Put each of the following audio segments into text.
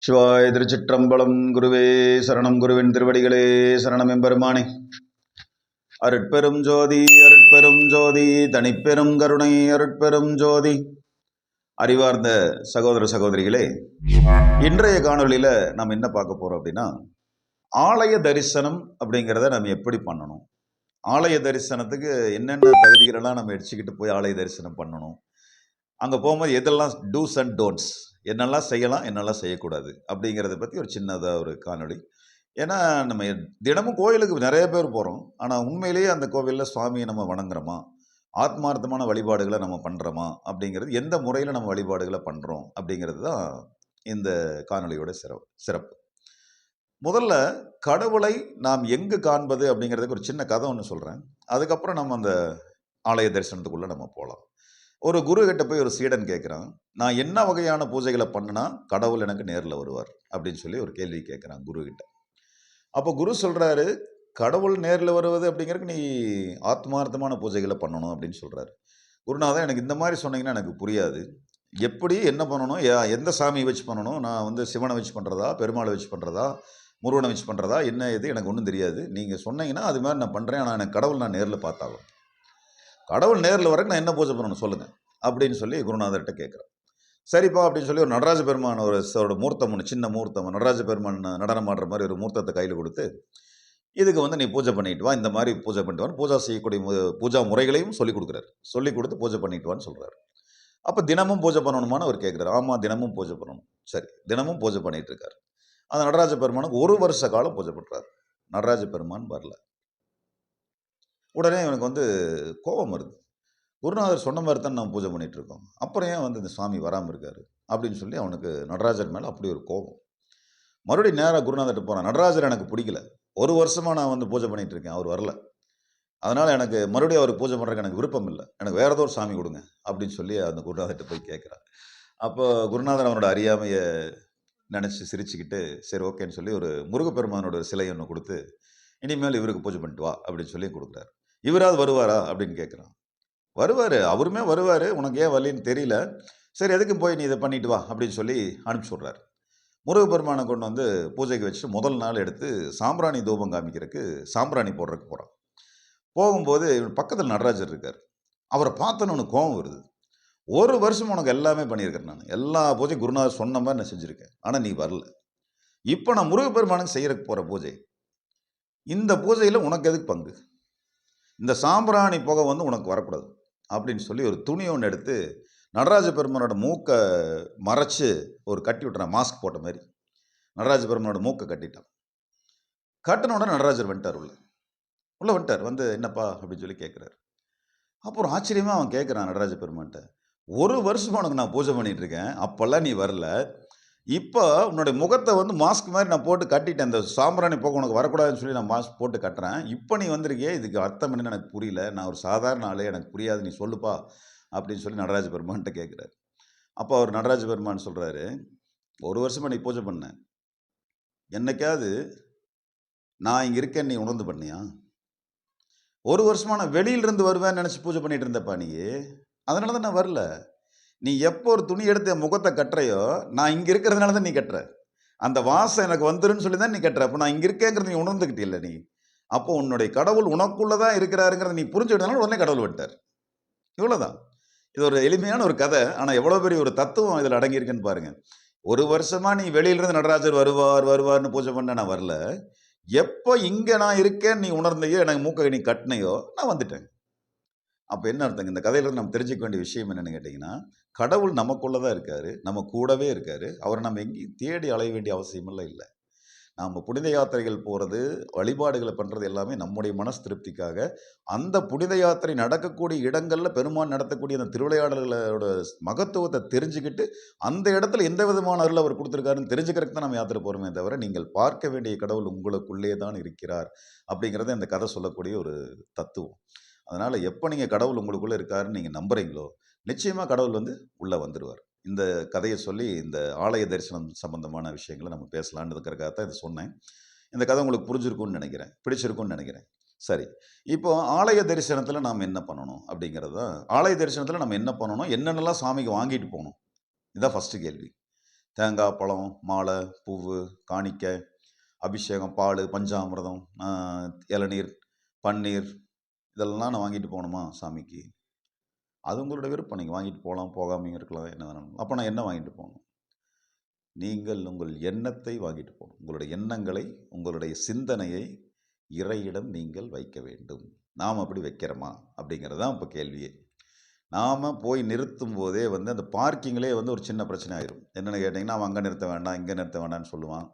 சிவாய திருச்சிற்றம்பலம். குருவே சரணம். குருவின் திருவடிகளே சரணம். எம்பெருமானே அருட்பெரும் ஜோதி அருட்பெரும் ஜோதி தனிப்பெரும் கருணை அருட்பெரும் ஜோதி. அறிவார்ந்த சகோதர சகோதரிகளே, இன்றைய காணொலியில் நம்ம என்ன பார்க்க போகிறோம் அப்படின்னா, ஆலய தரிசனம் அப்படிங்கிறத நம்ம எப்படி பண்ணணும், ஆலய தரிசனத்துக்கு என்னென்ன தகுதிகளெல்லாம் நம்ம எடுத்துக்கிட்டு போய் ஆலய தரிசனம் பண்ணணும், அங்கே போகும்போது எதெல்லாம் டூஸ் அண்ட் டோன்ட்ஸ், என்னெல்லாம் செய்யலாம் என்னெல்லாம் செய்யக்கூடாது அப்படிங்கிறத பற்றி ஒரு சின்னதாக ஒரு காணொளி. ஏன்னா நம்ம தினமும் கோயிலுக்கு நிறைய பேர் போகிறோம், ஆனால் உண்மையிலேயே அந்த கோவிலில் சுவாமியை நம்ம வணங்குறோமா, ஆத்மார்த்தமான வழிபாடுகளை நம்ம பண்ணுறோமா அப்படிங்கிறது, எந்த முறையில் நம்ம வழிபாடுகளை பண்ணுறோம் அப்படிங்கிறது தான் இந்த காணொலியோட சிறப்பு. முதல்ல கடவுளை நாம் எங்கு காண்பது அப்படிங்கிறதுக்கு ஒரு சின்ன கதை ஒன்று சொல்கிறேன். அதுக்கப்புறம் நம்ம அந்த ஆலய தரிசனத்துக்குள்ளே நம்ம போகலாம். ஒரு குரு கிட்ட போய் ஒரு சீடன் கேட்குறான், நான் என்ன வகையான பூஜைகளை பண்ணினா கடவுள் எனக்கு நேரில் வருவார் அப்படின்னு சொல்லி ஒரு கேள்வி கேட்குறான் குரு கிட்ட. அப்போ குரு சொல்கிறாரு, கடவுள் நேரில் வருவது அப்படிங்கிறதுக்கு நீ ஆத்மார்த்தமான பூஜைகளை பண்ணணும் அப்படின்னு சொல்கிறாரு. குருநாதன், எனக்கு இந்த மாதிரி சொன்னீங்கன்னா எனக்கு புரியாது, எப்படி என்ன பண்ணணும், எந்த சாமியை வச்சு பண்ணணும், நான் சிவனை வச்சு பண்ணுறதா, பெருமாளை வச்சு பண்ணுறதா, முருகனை வச்சு பண்ணுறதா, என்ன இது எனக்கு ஒன்றும் தெரியாது, நீங்கள் சொன்னீங்கன்னா அது மாதிரி நான் பண்ணுறேன், ஆனால் எனக்கு கடவுள் நான் நேரில் பார்த்தாலும், கடவுள் நேரில் வரக்கு நான் என்ன பூஜை பண்ணணும் சொல்லுங்கள் அப்படின்னு சொல்லி குருநாதர்கிட்ட கேட்குறேன். சரிப்பா அப்படின்னு சொல்லி ஒரு நடராஜ பெருமான் ஒரு மூர்த்தம் ஒன்று, சின்ன மூர்த்தம், நடராஜ பெருமான் நடனம் ஆடுற மாதிரி ஒரு மூர்த்தத்தை கையில் கொடுத்து, இதுக்கு நீ பூஜை பண்ணிட்டு வா, இந்த மாதிரி பூஜை பண்ணிட்டு வான்னு பூஜா செய்யக்கூடிய பூஜா முறைகளையும் சொல்லிக் கொடுக்குறாரு. சொல்லி கொடுத்து பூஜை பண்ணிட்டு வான்னு சொல்கிறாரு. அப்போ தினமும் பூஜை பண்ணணுமான்னு அவர் கேட்குறாரு. ஆமாம், தினமும் பூஜை பண்ணணும். சரி, தினமும் பூஜை பண்ணிட்டு இருக்காரு. அந்த நடராஜ பெருமானுக்கு 1 வருஷ காலம் பூஜை பண்ணுறாரு. நடராஜ பெருமான் வரல. உடனே இவனுக்கு கோபம் வருது. குருநாதர் சொன்ன மாதிரி தான் நம்ம பூஜை பண்ணிட்டு இருக்கோம், அப்புறம் ஏன் இந்த சுவாமி வராமல் இருக்காரு அப்படின்னு சொல்லி அவனுக்கு நடராஜர் மேலே அப்படி ஒரு கோபம். மறுபடியும் நேராக குருநாதர்கிட்ட போகிறான். நடராஜர் எனக்கு பிடிக்கல, 1 வருஷமாக நான் பூஜை பண்ணிட்டு இருக்கேன், அவர் வரல, அதனால் எனக்கு மறுபடியும் அவர் பூஜை பண்ணுறதுக்கு எனக்கு விருப்பம் இல்லை, எனக்கு வேறு ஏதோ ஒரு சாமி கொடுங்க அப்படின்னு சொல்லி அந்த குருநாதர்கிட்ட போய் கேட்குறான். அப்போ குருநாதர் அவனோட அறியாமையை நினச்சி சிரிச்சுக்கிட்டு, சரி ஓகேன்னு சொல்லி ஒரு முருகப்பெருமானோட சிலை ஒன்று கொடுத்து, இனிமேல் இவருக்கு பூஜை பண்ணிட்டு வா அப்படின்னு சொல்லி கொடுக்குறாரு. இவராது வருவாரா அப்படின்னு கேட்குறான். வருவார், அவருமே வருவார், உனக்கு ஏன் வரலின்னு தெரியல, சரி எதுக்கும் போய் நீ இதை பண்ணிட்டு வா அப்படின்னு சொல்லி அனுப்பிச்சி விட்றாரு. முருகப்பெருமானை கொண்டு பூஜைக்கு வச்சுட்டு முதல் நாள் எடுத்து சாம்பிராணி தூபம் காமிக்கிறதுக்கு சாம்பிராணி போடுறதுக்கு போகிறான். போகும்போது பக்கத்தில் நடராஜர் இருக்கார். அவரை பார்த்தோன்னு உனக்கு கோபம் வருது. 1 வருஷம் உனக்கு எல்லாமே பண்ணியிருக்கேன், நான் எல்லா பூஜையும் குருநாதர் சொன்ன மாதிரி நான் செஞ்சுருக்கேன், ஆனால் நீ வரல. இப்போ நான் முருகப்பெருமானுக்கு செய்கிறக்கு போகிற பூஜை, இந்த பூஜையில் உனக்கு எதுக்கு பங்கு, இந்த சாம்பிராணி புகை உனக்கு வரக்கூடாது அப்படின்னு சொல்லி ஒரு துணி ஒன்று எடுத்து நடராஜ பெருமானோட மூக்கை மறைச்சு ஒரு கட்டி விட்டுறான், மாஸ்க் போட்ட மாதிரி. நடராஜ பெருமானோட மூக்கை கட்டிட்டான். கட்டின உடனே நடராஜர் வந்துட்டார், உள்ள வந்துட்டார். என்னப்பா அப்படின்னு சொல்லி கேட்குறாரு. அப்புறம் ஆச்சரியமாக அவன் கேட்குறான் நடராஜ பெருமான்கிட்ட, 1 வருஷமாக உனக்கு நான் பூஜை பண்ணிட்டு இருக்கேன், அப்போல்லாம் நீ வரல, இப்போ உன்னுடைய முகத்தை மாஸ்க் மாதிரி நான் போட்டு கட்டிட்டேன், இந்த சாம்பிராணி போக உனக்கு வரக்கூடாதுன்னு சொல்லி நான் மாஸ்க் போட்டு கட்டுறேன், இப்போ நீ வந்திருக்கியே, இதுக்கு அர்த்தம் என்னன்னு எனக்கு புரியல, நான் ஒரு சாதாரண ஆளே, எனக்கு புரியாது, நீ சொல்லுப்பா அப்படின்னு சொல்லி நடராஜ பெருமான்கிட்ட கேட்குறாரு. அப்போ அவர் நடராஜ பெருமான் சொல்கிறாரு, 1 வருஷமாக நீ பூஜை பண்ண, என்னைக்காவது நான் இங்கே இருக்கேன்னு நீ உணர்ந்து பண்ணியா? 1 வருஷமாக நான் வெளியிலிருந்து வருவேன்னு நினச்சி பூஜை பண்ணிட்டு இருந்தப்பா நீ, அதனால தான் நான் வரல. நீ எப்போ ஒரு துணி எடுத்து என் முகத்தை கட்டுறையோ, நான் இங்கே இருக்கிறதுனால தான் நீ கட்டுற, அந்த வாசம் எனக்கு வந்துருன்னு சொல்லி தான் நீ கட்டுற, அப்போ நான் இங்கே இருக்கேங்கிறது நீ உணர்ந்துக்கிட்டில்ல நீ, அப்போ உன்னுடைய கடவுள் உனக்குள்ளே தான் இருக்கிறாருங்கிறத நீ புரிஞ்சுக்கிட்டனால உடனே கடவுள் விட்டார். இவ்வளோதான். இது ஒரு எளிமையான ஒரு கதை, ஆனால் எவ்வளோ பெரிய ஒரு தத்துவம் இதில் அடங்கியிருக்குன்னு பாருங்கள். 1 வருஷமாக நீ வெளியிலிருந்து நடராஜர் வருவார்னு பூஜை பண்ண நான் வரல, எப்போ இங்கே நான் இருக்கேன்னு நீ உணர்ந்தையோ, எனக்கு மூக்கை நீ கட்டினையோ, நான் வந்துட்டேன். அப்போ என்ன அர்த்தங்க, இந்த கதையிலிருந்து நம்ம தெரிஞ்சிக்க வேண்டிய விஷயம் என்னென்னு கேட்டிங்கன்னா, கடவுள் நமக்குள்ளே தான் இருக்கார், நம்ம கூடவே இருக்கார், அவரை நம்ம எங்கேயும் தேடி அலைய வேண்டிய அவசியமெல்லாம் இல்லை. நாம் புனித யாத்திரைகள் போகிறது, வழிபாடுகளை பண்ணுறது எல்லாமே நம்முடைய மனசு திருப்திக்காக, அந்த புனித யாத்திரை நடக்கக்கூடிய இடங்களில் பெருமான் நடத்தக்கூடிய அந்த திருவிளையாடல்களோட மகத்துவத்தை தெரிஞ்சுக்கிட்டு, அந்த இடத்துல எந்த விதமான அருள் அவர் கொடுத்துருக்காருன்னு தெரிஞ்சுக்கிறதுக்கு தான் நம்ம யாத்திரை போகிறோமே தவிர, நீங்கள் பார்க்க வேண்டிய கடவுள் உங்களுக்குள்ளே தான் இருக்கிறார் அப்படிங்கிறத இந்த கதை சொல்லக்கூடிய ஒரு தத்துவம். அதனால் எப்போ நீங்கள் கடவுள் உங்களுக்குள்ளே இருக்காருன்னு நீங்கள் நம்புகிறீங்களோ, நிச்சயமாக கடவுள் உள்ளே வந்துடுவார். இந்த கதையை சொல்லி இந்த ஆலய தரிசனம் சம்பந்தமான விஷயங்களை நம்ம பேசலான்றதுக்காக தான் இதை சொன்னேன். இந்த கதை உங்களுக்கு புரிஞ்சிருக்கும்னு நினைக்கிறேன், பிடிச்சிருக்கும்னு நினைக்கிறேன். சரி, இப்போ ஆலய தரிசனத்தில் நாம் என்ன பண்ணணும் அப்படிங்கிறது தான். ஆலய தரிசனத்தில் நம்ம என்ன பண்ணணும், என்னென்னலாம் சாமிக்கு வாங்கிட்டு போகணும், இதுதான் ஃபஸ்ட்டு கேள்வி. தேங்காய், பழம், மாலை, பூவு, காணிக்கை, அபிஷேகம், பால், பஞ்சாமிர்தம், இளநீர், பன்னீர் இதெல்லாம் நான் வாங்கிட்டு போகணுமா சாமிக்கு? அது உங்களோட விருப்பம். நீங்கள் வாங்கிட்டு போகலாம், போகாமையும் இருக்கலாம், என்ன வேணாலும். அப்போ நான் என்ன வாங்கிட்டு போகணும்? நீங்கள் உங்கள் எண்ணத்தை வாங்கிட்டு போகணும். உங்களுடைய எண்ணங்களை, உங்களுடைய சிந்தனையை இறையிடம் நீங்கள் வைக்க வேண்டும். நாம் அப்படி வைக்கிறோமா அப்படிங்கிறது தான் இப்போ கேள்வியே. நாம் போய் நிறுத்தும் போதே அந்த பார்க்கிங்லேயே ஒரு சின்ன பிரச்சனை ஆயிரும். என்னென்னு கேட்டிங்கன்னா, அவன் அங்கே நிறுத்த வேண்டாம், இங்கே நிறுத்த வேண்டாம்னு சொல்லுவான்.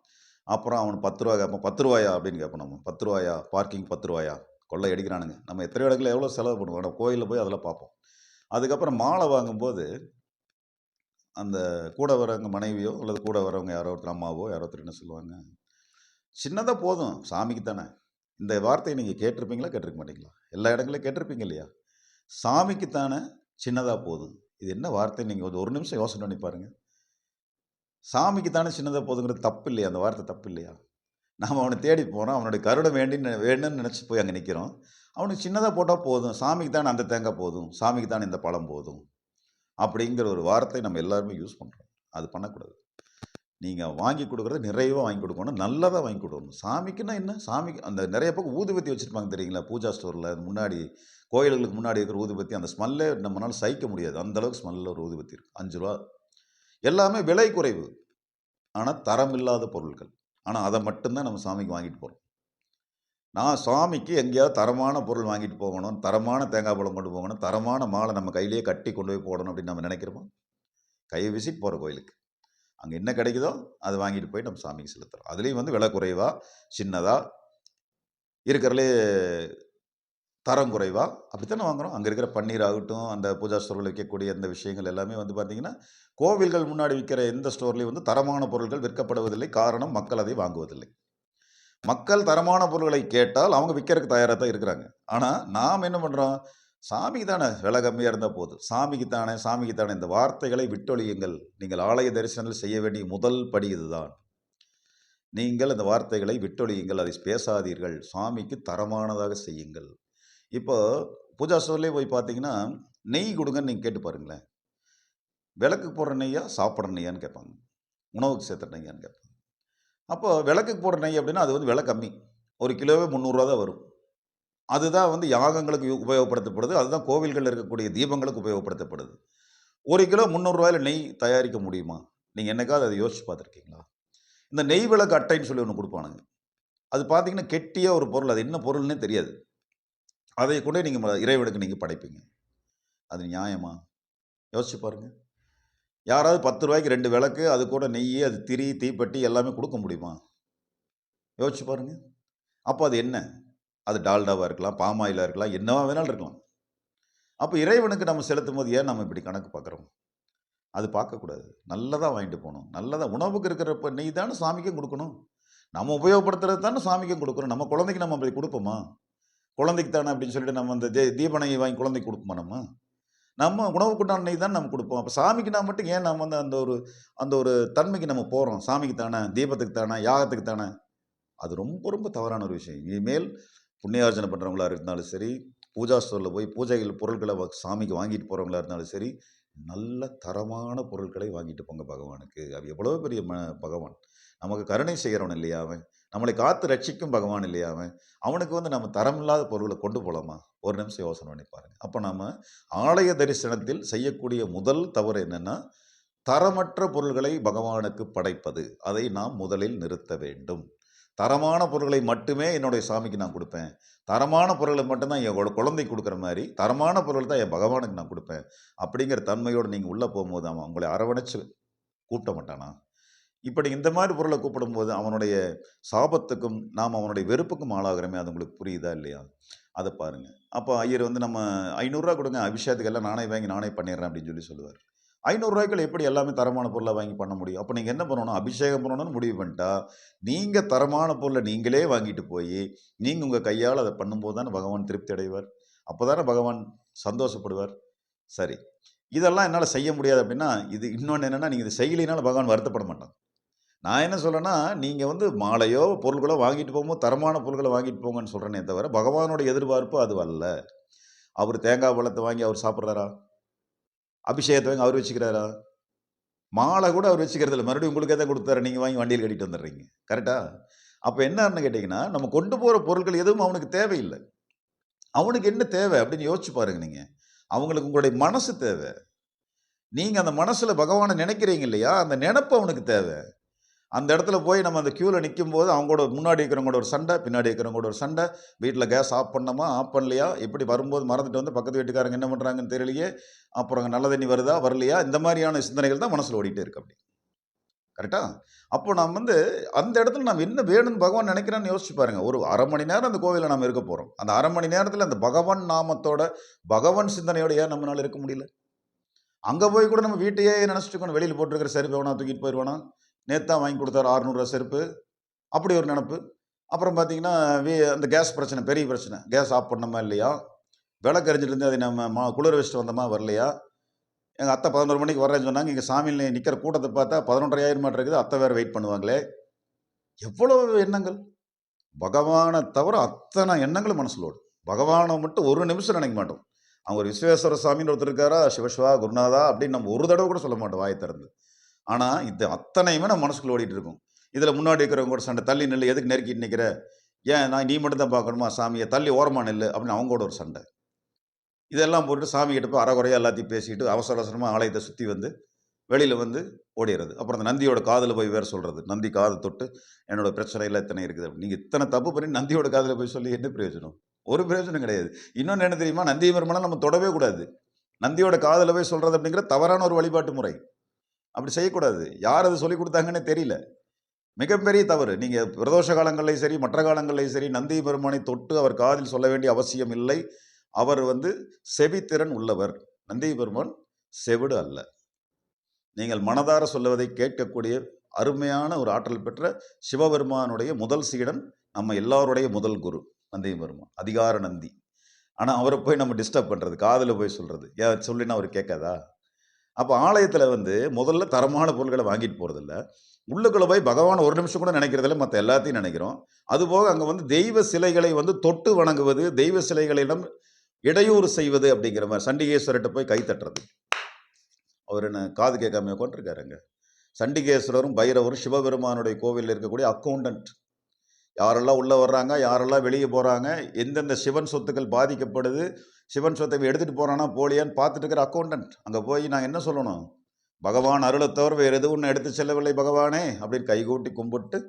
அப்புறம் அவன் 10 ரூபா கேட்பான். 10 ரூபாயா அப்படின்னு கேட்போம். நம்ம 10 ரூபாயா, பார்க்கிங் 10 ரூபாயா, கொள்ளை அடிக்கிறானுங்க. நம்ம எத்தனை இடத்துல எவ்வளோ செலவு பண்ணுவோம். நம்ம கோயிலில் போய் அதெல்லாம் பார்ப்போம். அதுக்கப்புறம் மாலை வாங்கும்போது அந்த கூட வரவங்க மனைவியோ அல்லது கூட வரவங்க யாரோ ஒருத்தர் அம்மாவோ யாரோ ஒருத்தர் என்ன சொல்லுவாங்க, சின்னதாக போதும் சாமிக்கு தானே. இந்த வார்த்தையை நீங்கள் கேட்டிருப்பீங்களா, கேட்டிருக்க மாட்டீங்களா? எல்லா இடங்களையும் கேட்டிருப்பீங்க இல்லையா? சாமிக்கு தானே சின்னதாக போதும். இது என்ன வார்த்தை? நீங்கள் ஒரு நிமிஷம் யோசனை பண்ணி பாருங்கள். சாமிக்கு தானே சின்னதாக போதுங்கிறது தப்பு இல்லையா? அந்த வார்த்தை தப்பு இல்லையா? நாம் அவனை தேடி போகிறோம், அவனுடைய கருணை வேணும்னு நினச்சி போய் அங்கே நிற்கிறோம். அவனுக்கு சின்னதாக போட்டால் போதும், சாமிக்கு தானே அந்த தேங்காய் போதும், சாமிக்கு தானே இந்த பழம் போதும் அப்படிங்கிற ஒரு வார்த்தை நம்ம எல்லாருமே யூஸ் பண்ணுறோம். அது பண்ணக்கூடாது. நீங்கள் வாங்கி கொடுக்குறது நிறைவாக வாங்கி கொடுக்கணும், நல்லதாக வாங்கி கொடுக்கணும். சாமிக்குன்னா என்ன? சாமிக்கு அந்த நிறைய பக்கம் ஊதுபத்தி வச்சுருப்பாங்க தெரியுங்களா? பூஜா ஸ்டோரில் முன்னாடி, கோயில்களுக்கு முன்னாடி இருக்கிற ஊதுபத்தி, அந்த ஸ்மெல்லே நம்மளால் சகிக்க முடியாது. அந்தளவுக்கு ஸ்மெல்லில் ஒரு ஊதுபத்தி இருக்குது. 5 ரூபா. எல்லாமே விலை குறைவு, ஆனால் தரம் இல்லாத பொருட்கள். ஆனால் அதை மட்டும்தான் நம்ம சாமிக்கு வாங்கிட்டு போகிறோம். நான் சாமிக்கு எங்கேயாவது தரமான பொருள் வாங்கிட்டு போகணும், தரமான தேங்காய் பழம் கொண்டு போகணும், தரமான மாலை நம்ம கையிலேயே கட்டி கொண்டு போய் போடணும் அப்படின்னு நம்ம நினைக்கிறோமா? கையை விசிட் போகிற கோயிலுக்கு அங்கே என்ன கிடைக்குதோ அதை வாங்கிட்டு போய் நம்ம சாமிக்கு செலுத்துகிறோம். அதுலேயும் விலை குறைவா, சின்னதாக, இருக்கிறதுலே தரம் குறைவா அப்படித்தானே வாங்குகிறோம். அங்கே இருக்கிற பன்னீர் ஆகட்டும், அந்த பூஜா ஸ்டோரில் விற்கக்கூடிய அந்த விஷயங்கள் எல்லாமே பார்த்திங்கன்னா, கோவில்கள் முன்னாடி விற்கிற எந்த ஸ்டோர்லேயும் தரமான பொருட்கள் விற்கப்படுவதில்லை. காரணம், மக்கள் அதை வாங்குவதில்லை. மக்கள் தரமான பொருட்களை கேட்டால் அவங்க விற்கிறதுக்கு தயாராக தான் இருக்கிறாங்க. ஆனால் நாம் என்ன பண்ணுறோம்? சாமிக்கு தானே விலை கம்மியாக இருந்தால் போதும், சாமிக்கு தானே, சாமிக்கு தானே. இந்த வார்த்தைகளை விட்டொழியுங்கள். நீங்கள் ஆலய தரிசனத்தில் செய்ய வேண்டிய முதல் படி இதுதான். நீங்கள் இந்த வார்த்தைகளை விட்டொழியுங்கள், அதை பேசாதீர்கள். சாமிக்கு தரமானதாக செய்யுங்கள். இப்போ பூஜா ஸ்டோர்லேயே போய் பார்த்தீங்கன்னா, நெய் கொடுங்கன்னு நீங்கள் கேட்டு பாருங்களேன். விளக்கு போடுற நெய்யா, சாப்பிட்ற நெய்யான்னு கேட்பாங்க. உணவுக்கு சேர்த்துற நெய்யான்னு கேட்பாங்க. அப்போ விளக்குக்கு போடுற நெய் அப்படின்னா அது விலை கம்மி. 1 கிலோவே 300 ரூபா தான் வரும். அதுதான் யாகங்களுக்கு உபயோகப்படுத்தப்படுது. அதுதான் கோவில்களில் இருக்கக்கூடிய தீபங்களுக்கு உபயோகப்படுத்தப்படுது. 1 கிலோ 300 ரூபாயில் நெய் தயாரிக்க முடியுமா? நீங்கள் என்னைக்காவது அதை யோசிச்சு பார்த்துருக்கீங்களா? இந்த நெய் விளக்கு அட்டைன்னு சொல்லி ஒன்று கொடுப்பானுங்க. அது பார்த்தீங்கன்னா கெட்டிய ஒரு பொருள். அது என்ன பொருள்னே தெரியாது. அதை கொண்டே நீங்கள் இறைவனுக்கு நீங்கள் படைப்பீங்க. அது நியாயமா? யோசிச்சு பாருங்கள். யாராவது 10 ரூபாய்க்கு 2 விளக்கு, அது கூட நெய், அது திரி, தீப்பெட்டி எல்லாமே கொடுக்க முடியுமா? யோசிச்சு பாருங்கள். அப்போ அது என்ன? அது டால்டாவாக இருக்கலாம், பாம் ஆயிலாக இருக்கலாம், என்னவா வேணாலும் இருக்கலாம். அப்போ இறைவனுக்கு நம்ம செலுத்தும் போது ஏன் நம்ம இப்படி கணக்கு பார்க்குறோம்? அது பார்க்கக்கூடாது. நல்லதாக வாங்கிட்டு போகணும். நல்லதாக உணவுக்கு இருக்கிறப்ப நெய் தானே சாமிக்கும் கொடுக்கணும். நம்ம உபயோகப்படுத்துறது தானே சாமிக்கும் கொடுக்கணும். நம்ம குழந்தைக்கு நம்ம அப்படி கொடுப்போமா? குழந்தைக்கு தானே அப்படின்னு சொல்லிட்டு நம்ம அந்த தீப நெய் வாங்கி குழந்தைக்கு கொடுப்போமா? நம்ம உணவுக்குண்டான நெய் தான் நம்ம கொடுப்போம். அப்போ சாமிக்கு நான் மட்டும் ஏன் நம்ம அந்த ஒரு தன்மைக்கு நம்ம போகிறோம்? சாமிக்கு தானே, தீபத்துக்கு தானே, யாகத்துக்கு தானே. அது ரொம்ப ரொம்ப தவறான ஒரு விஷயம். இனிமேல் புண்ணியார்ஜனை பண்ணுறவங்களா இருந்தாலும் சரி, பூஜா ஸ்டோரில் போய் பூஜைகள் பொருட்களை சாமிக்கு வாங்கிட்டு போகிறவங்களா இருந்தாலும் சரி, நல்ல தரமான பொருட்களை வாங்கிட்டு போங்க பகவானுக்கு. அது எவ்வளோ பெரிய பகவான். நமக்கு கருணை செய்கிறவன் இல்லையா அவன்? நம்மளை காத்து ரட்சிக்கும் பகவான் இல்லையா அவன்? அவனுக்கு நம்ம தரமில்லாத பொருளை கொண்டு போகலாமா? ஒரு நிமிஷம் யோசனை பண்ணி பாருங்கள். அப்போ நம்ம ஆலய தரிசனத்தில் செய்யக்கூடிய முதல் தவறு என்னென்னா, தரமற்ற பொருள்களை பகவானுக்கு படைப்பது. அதை நாம் முதலில் நிறுத்த வேண்டும். தரமான பொருட்களை மட்டுமே என்னுடைய சாமிக்கு நான் கொடுப்பேன், தரமான பொருளை மட்டும்தான் என் குழந்தைக்கு கொடுக்குற மாதிரி, தரமான பொருள் தான் என் பகவானுக்கு நான் கொடுப்பேன் அப்படிங்கிற தன்மையோடு நீங்கள் உள்ளே போகும்போது அவன் உங்களை அரவணைச்சு கூப்பிட மாட்டானா? இப்படி இந்த மாதிரி பொருளை கூப்பிடும்போது அவனுடைய சாபத்துக்கும் நாம் அவனுடைய வெறுப்புக்கும் ஆளாகிறோமே. அது உங்களுக்கு புரியுதா இல்லையா? அதை பாருங்கள். அப்போ ஐயர் நம்ம 500 ரூபா கொடுங்க, அபிஷேகத்துக்கு எல்லாம் நானே வாங்கி நானே பண்ணிடுறேன் அப்படின்னு சொல்லுவார். 500 ரூபாய்க்குள்ள எப்படி எல்லாமே தரமான பொருளை வாங்கி பண்ண முடியும்? அப்போ நீங்கள் என்ன பண்ணணும்? அபிஷேகம் பண்ணணும்னு முடிவு பண்ணிட்டா, நீங்கள் தரமான பொருளை நீங்களே வாங்கிட்டு போய் நீங்கள் உங்கள் கையால் அதை பண்ணும்போது தானே பகவான் திருப்தி அடைவார். அப்போ தானே பகவான் சந்தோஷப்படுவார். சரி, இதெல்லாம் என்னால் செய்ய முடியாது அப்படின்னா, இது இன்னொன்று என்னென்னா, நீங்கள் இது செய்யலினால பகவான் வருத்தப்பட மாட்டான். நான் என்ன சொல்கிறேன்னா, நீங்கள் மாலையோ பொருள்களோ வாங்கிட்டு போகும்போது தரமான பொருட்களை வாங்கிட்டு போங்கன்னு சொல்கிறேனே தவிர, பகவானோட எதிர்பார்ப்பு அது அல்ல. அவர் தேங்காய் பழத்தை வாங்கி அவர் சாப்பிட்றாரா? அபிஷேகத்தை வாங்கி அவர் வச்சுக்கிறாரா? மாலை கூட அவர் வச்சுக்கிறது இல்லை, மறுபடியும் உங்களுக்கே தான் கொடுத்தாரு, நீங்கள் வாங்கி வண்டியில் கட்டிட்டு வந்துடுறீங்க. கரெக்டா? அப்போ என்னன்னு கேட்டிங்கன்னா, நம்ம கொண்டு போகிற பொருட்கள் எதுவும் அவனுக்கு தேவையில்லை. அவனுக்கு என்ன தேவை அப்படின்னு யோசிச்சு பாருங்க. நீங்கள் அவங்களுக்கு உங்களுடைய மனசு தேவை. நீங்கள் அந்த மனசில் பகவானை நினைக்கிறீங்க இல்லையா, அந்த நினப்பு அவனுக்கு தேவை. அந்த இடத்துல போய் நம்ம அந்த க்யூவில் நிற்கும் போது அவங்களோட முன்னாடி இருக்கிறவங்களோட ஒரு சண்டை, பின்னாடி இருக்கிறவங்களோட ஒரு சண்டை, வீட்டில் கேஸ் ஆஃப் பண்ணோமா ஆஃப் பண்ணலையா, இப்படி வரும்போது மறந்துட்டு வந்து பக்கத்து வீட்டுக்காரங்க என்ன பண்ணுறாங்கன்னு தெரியலையே, அப்புறம் நல்ல தண்ணி வருதா வரலையா, இந்த மாதிரியான சிந்தனைகள் தான் மனசில் ஓடிட்டே இருக்கு. அப்படி கரெக்டா? அப்போ நாம் அந்த இடத்துல நம்ம என்ன வேணும்னு பகவான் நினைக்கிறான்னு யோசிச்சு பாருங்க. ஒரு அரை மணி நேரம் அந்த கோவிலில் நம்ம இருக்க போகிறோம். அந்த அரை மணி நேரத்தில் அந்த பகவான் நாமத்தோட, பகவான் சிந்தனையோட ஏன் நம்மளால இருக்க முடியல? அங்கே போய் கூட நம்ம வீட்டையே நினச்சிட்டு இருக்கணும். வெளியில் போட்டிருக்கிற செருப்பு வேணா தூக்கிட்டு போயிடுவானா, நேற்று தான் வாங்கி கொடுத்தாரு 600 செருப்பு, அப்படி ஒரு நினப்பு. அப்புறம் பார்த்தீங்கன்னா அந்த கேஸ் பிரச்சனை, பெரிய பிரச்சனை. கேஸ் ஆஃப் பண்ணோமா இல்லையா, விளக்கு எரிஞ்சிட்டு இருந்து அதை நம்ம குளிர் வச்சுட்டு வந்தோமா வரலையா. எங்கள் அத்தை 11 மணிக்கு வரேன்னு சொன்னாங்க. இங்கே சாமியில் நிற்கிற கூட்டத்தை பார்த்தா 11:30 மாட்டம் இருக்குது. அத்தை வேறு வெயிட் பண்ணுவாங்களே. எவ்வளவு எண்ணங்கள்! பகவானை தவிர அத்தனை எண்ணங்களும் மனசில் ஓடும். பகவானை மட்டும் ஒரு நிமிஷம் நினைக்க மாட்டோம். அவங்க ஒரு விஸ்வேஸ்வர சாமின்னு ஒருத்தர் இருக்காரா, சிவசிவா குருநாதா அப்படின்னு நம்ம ஒரு தடவை கூட சொல்ல மாட்டோம் வாயை திறந்து. ஆனால் இது அத்தனையுமே நம்ம மனசுக்குள்ள ஓடிட்டு இருக்கும். இதில் முன்னாடி இருக்கிறவங்க கூட சண்டை, தள்ளி நெல், எதுக்கு நெருக்கிட்டு நிற்கிற, ஏன் நான் நீ மட்டும் தான் பார்க்கணுமா சாமியை, தள்ளி ஓரமா நெல் அப்படின்னு அவங்களோட ஒரு சண்டை. இதெல்லாம் போட்டு சாமி கிட்ட போய் அறகுறையாக எல்லாத்தையும் பேசிக்கிட்டு அவசர அவசரமாக ஆலயத்தை சுற்றி வந்து வெளியில் வந்து ஓடிடுறது. அப்புறம் அந்த நந்தியோட காதில் போய் வேறு சொல்கிறது, நந்தி காதை தொட்டு என்னோட பிரச்சனையில் இத்தனை இருக்குது அப்படின்னு. நீங்கள் இத்தனை தப்பு பண்ணி நந்தியோட காதில் போய் சொல்லி என்ன பிரயோஜனம்? ஒரு பிரயோஜனம் கிடையாது. இன்னொன்று என்ன தெரியுமா, நந்தி பெருமானை நம்ம தொடவே கூடாது. நந்தியோட காதில் போய் சொல்கிறது அப்படிங்கிற தவறான ஒரு வழிபாட்டு முறை. அப்படி செய்யக்கூடாது. யார் அது சொல்லிக் கொடுத்தாங்கன்னே தெரியல. மிகப்பெரிய தவறு. நீங்கள் பிரதோஷ காலங்கள்லையும் சரி, மற்ற காலங்கள்லையும் சரி, நந்தி பெருமானை தொட்டு அவர் காதில் சொல்ல வேண்டிய அவசியம் இல்லை. அவர் செவித்திறன் உள்ளவர். நந்தி பெருமான் செவிடு அல்ல. நீங்கள் மனதார சொல்லுவதை கேட்கக்கூடிய அருமையான ஒரு ஆற்றல் பெற்ற சிவபெருமானுடைய முதல் சீடன், நம்ம எல்லாருடைய முதல் குரு நந்தி பெருமான், அதிகார நந்தி. ஆனால் அவரை போய் நம்ம டிஸ்டர்ப் பண்ணுறது, காதில் போய் சொல்கிறது, ஏன் சொல்லினா அவர் கேட்காதா? அப்போ ஆலயத்தில் முதல்ல தரமான பொருட்களை வாங்கிட்டு போகிறதில்ல, உள்ளுக்குள்ளே போய் பகவான் ஒரு நிமிஷம் கூட நினைக்கிறதில்ல, மற்ற எல்லாத்தையும் நினைக்கிறோம். அதுபோக அங்கே தெய்வ சிலைகளை தொட்டு வணங்குவது, தெய்வ சிலைகளிடம் இடையூறு செய்வது அப்படிங்கிற மாதிரி. சண்டிகேஸ்வரர்கிட்ட போய் கை தட்டுறது, அவர் என்ன காது கேட்காம உட்காந்துருக்காருங்க. சண்டிகேஸ்வரரும் பைரவரும் சிவபெருமானுடைய கோவிலில் இருக்கக்கூடிய அக்கௌண்டன்ட். யாரெல்லாம் உள்ளே வர்றாங்க, யாரெல்லாம் வெளியே போகிறாங்க, எந்தெந்த சிவன் சொத்துக்கள் பாதிக்கப்படுது, சிவன் சொத்தை எடுத்துகிட்டு போகிறானா போலியான்னு பார்த்துட்டு இருக்கிற அக்கௌண்டன்ட். அங்கே போய் நான் என்ன சொல்லணும், பகவான் அருளை தவிர வேறு எதுவும் ஒன்று எடுத்து செல்லவில்லை பகவானே அப்படின்னு கைகூட்டி கும்பிட்டு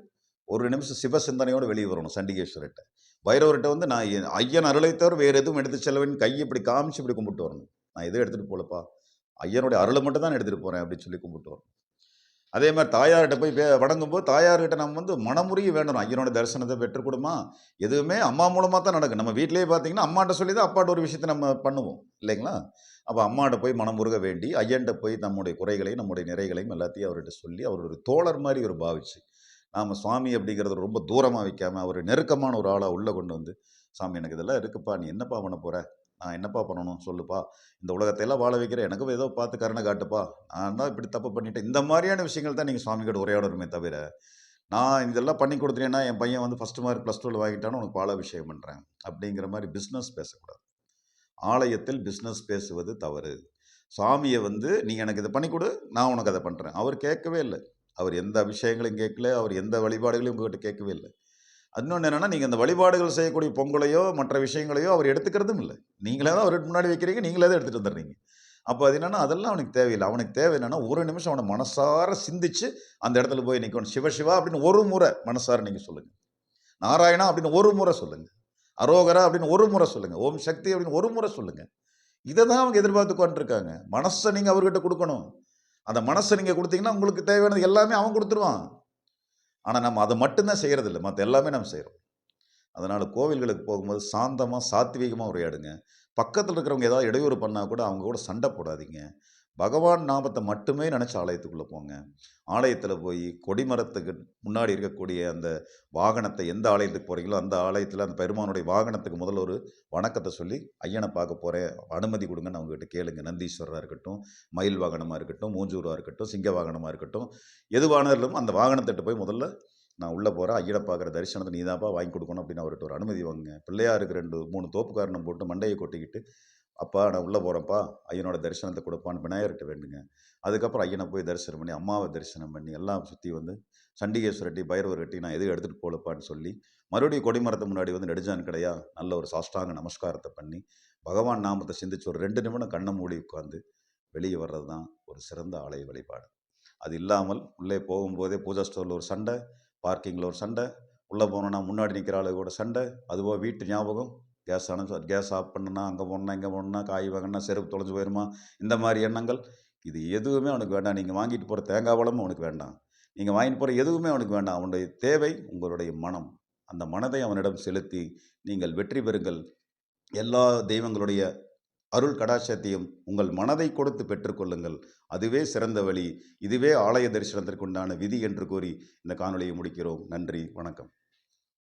ஒரு நிமிஷம் சிவ சிந்தனையோடு வெளியே வரணும். சண்டிகேஸ்வரர்கிட்ட, பைரவர்கிட்ட நான் ஐயன் அருளை தவிர வேறு எதுவும் எடுத்து செல்லவேன்னு கையை இப்படி காமிச்சு இப்படி கும்பிட்டு வரணும். நான் எதுவும் எடுத்துகிட்டு போகலப்பா, ஐயனுடைய அருளை மட்டும் தான் எடுத்துகிட்டு போகிறேன் அப்படின்னு சொல்லி கும்பிட்டு வரணும். அதே மாதிரி தாயார்கிட்ட போய் வணங்கும்போது தாயார்கிட்ட நம்ம மனமுறிய வேண்டணும். ஐயனோட தரிசனத்தை பெற்றுக் கொடுமா. எதுவுமே அம்மா மூலமாக தான் நடக்கும். நம்ம வீட்டிலேயே பார்த்தீங்கன்னா அம்மாட்ட சொல்லி தான் அப்பாட்ட ஒரு விஷயத்தை நம்ம பண்ணுவோம் இல்லைங்களா? அப்போ அம்மாட்ட போய் மனமுருக வேண்டி, ஐயன்கிட்ட போய் நம்முடைய குறைகளையும் நம்முடைய நிறைகளையும் எல்லாத்தையும் அவர்கிட்ட சொல்லி, அவர் ஒரு தோழர் மாதிரி ஒரு பாவிச்சு, நாம் சுவாமி அப்படிங்கிறத ரொம்ப தூரமாக வைக்காமல் அவர் நெருக்கமான ஒரு ஆளாக உள்ளே கொண்டு சாமி எனக்கு இதெல்லாம் இருக்குப்பா, நீ என்னப்பா பண்ண போகிற, நான் என்னப்பா பண்ணணும் சொல்லுப்பா, இந்த உலகத்தையெல்லாம் வாழ வைக்கிறேன், எனக்கும் ஏதோ பார்த்து கருணை காட்டுப்பா, நான் தான் இப்படி தப்பு பண்ணிட்டேன். இந்த மாதிரியான விஷயங்கள் தான் நீங்கள் சுவாமிகிட்ட உரையாடணுமே தவிர, நான் இதெல்லாம் பண்ணி கொடுத்துட்டேன்னா என் பையன் ஃபஸ்ட்டு மார்க் +2 வாங்கிட்டான்னு உனக்கு பாலாபிஷேகம் பண்ணுறேன் அப்படிங்கிற மாதிரி பிஸ்னஸ் பேசக்கூடாது. ஆலயத்தில் பிஸ்னஸ் பேசுவது தவறு. சுவாமியை நீ எனக்கு இதை பண்ணி கொடு, நான் உனக்கு அதை பண்ணுறேன். அவர் கேட்கவே இல்லை. அவர் எந்த அபிஷேகங்களையும் கேட்கல, அவர் எந்த வழிபாடுகளையும் உங்கள்கிட்ட கேட்கவே இல்லை. இன்னொன்று என்னென்னா, நீங்கள் அந்த வழிபாடுகள் செய்யக்கூடிய பொங்கலையோ மற்ற விஷயங்களையோ அவர் எடுத்துக்கிறதும் இல்லை. நீங்களே தான் அவருக்கு முன்னாடி வைக்கிறீங்க, நீங்களே தான் எடுத்துகிட்டு வந்துடுறீங்க. அப்போ அது என்னென்னா, அதெல்லாம் அவனுக்கு தேவையில்லை. அவனுக்கு தேவை என்னென்னா, ஒரு நிமிஷம் அவனை மனசார சிந்திச்சு அந்த இடத்துல போய் நிற்கணும். சிவசிவா அப்படின்னு ஒரு முறை மனசார நீங்கள் சொல்லுங்கள், நாராயணா அப்படின்னு ஒரு முறை சொல்லுங்கள், அரோகரா அப்படின்னு ஒரு முறை சொல்லுங்கள், ஓம் சக்தி அப்படின்னு ஒரு முறை சொல்லுங்கள். இதை தான் அவங்க எதிர்பார்த்து கொண்டிருக்காங்க. மனசை நீங்கள் அவர்கிட்ட கொடுக்கணும். அந்த மனசை நீங்கள் கொடுத்தீங்கன்னா உங்களுக்கு தேவையானது எல்லாமே அவன் கொடுத்துருவான். ஆனால் நம்ம அதை மட்டும்தான் செய்கிறதில்ல, மற்ற எல்லாமே நம்ம செய்கிறோம். அதனால் கோவில்களுக்கு போகும்போது சாந்தமாக சாத்வீகமாக உரையாடுங்க. பக்கத்தில் இருக்கிறவங்க ஏதாவது இடையூறு பண்ணால் கூட அவங்க கூட சண்டை போடாதீங்க. பகவான் நாமத்தை மட்டுமே நினச்சி ஆலயத்துக்குள்ளே போங்க. ஆலயத்தில் போய் கொடிமரத்துக்கு முன்னாடி இருக்கக்கூடிய அந்த வாகனத்தை, எந்த ஆலயத்துக்கு போகிறீங்களோ அந்த ஆலயத்தில் அந்த பெருமானுடைய வாகனத்துக்கு முதல்ல ஒரு வணக்கத்தை சொல்லி, ஐயனை பார்க்க போகிறேன் அனுமதி கொடுங்கன்னு அவங்ககிட்ட கேளுங்க. நந்தீஸ்வரராக இருக்கட்டும், மயில் வாகனமாக இருக்கட்டும், மூஞ்சூராக இருக்கட்டும், சிங்க வாகனமாக இருக்கட்டும், எதுவானாலும் அந்த வாகனத்திட்ட போய் முதல்ல நான் உள்ளே போகிறேன், ஐயனை பார்க்குற தரிசனத்தை நீ தான்ப்பா வாங்கி கொடுக்கணும் அப்படின்னு அவர்கிட்ட ஒரு அனுமதி வாங்குங்க. பிள்ளையாருக்கு 2-3 தோப்பு காரணம் போட்டு மண்டையை கொட்டிக்கிட்டு, அப்பா நான் உள்ளே போகிறேன்ப்பா, ஐயனோட தரிசனத்தை கொடுப்பான்னு விநாயகர்கிட்ட வேண்டுங்க. அதுக்கப்புறம் ஐயனை போய் தரிசனம் பண்ணி, அம்மாவை தரிசனம் பண்ணி, எல்லாம் சுற்றி வந்து சண்டிகேஸ்வரர் கட்டி, பைரவர் கட்டி, நான் எதுவும் எடுத்துகிட்டு போகலப்பான்னு சொல்லி மறுபடியும் கொடிமரத்து முன்னாடி வந்து நெடுஞ்சான் கிடையா நல்ல ஒரு சாஷ்டாங்க நமஸ்காரத்தை பண்ணி பகவான் நாமத்தை சிந்திச்சு ஒரு 2 நிமிடம் கண்ணை மூடி உட்காந்து வெளியே வர்றது தான் ஒரு சிறந்த ஆலய வழிபாடு. அது இல்லாமல் உள்ளே போகும்போதே பூஜா ஸ்டோரில் ஒரு சண்டை, பார்க்கிங்கில் ஒரு சண்டை, உள்ளே போனோன்னா முன்னாடி நிற்கிற ஆளுக்கூட சண்டை, அதுபோல் வீட்டு ஞாபகம், கேஸ் ஆஃப் பண்ணுனா அங்கே போனா இங்கே போனா, காய் வாங்கினா செருப்பு தொலைஞ்சு போயிருமா, இந்த மாதிரி எண்ணங்கள் இது எதுவுமே அவனுக்கு வேண்டாம். நீங்கள் வாங்கிட்டு போகிற தேங்காய் பழமும் அவனுக்கு வேண்டாம், நீங்கள் வாங்கிட்டு போகிற எதுவுமே அவனுக்கு வேண்டாம். அவனுடைய தேவை உங்களுடைய மனம். அந்த மனதை அவனிடம் செலுத்தி நீங்கள் வெற்றி பெறுங்கள். எல்லா தெய்வங்களுடைய அருள் கடாட்சத்தையும் உங்கள் மனதை கொடுத்து பெற்றுக்கொள்ளுங்கள். அதுவே சிறந்த வழி. இதுவே ஆலய தரிசனத்திற்குண்டான விதி என்று கூறி இந்த காணொளியை முடிக்கிறோம். நன்றி, வணக்கம்.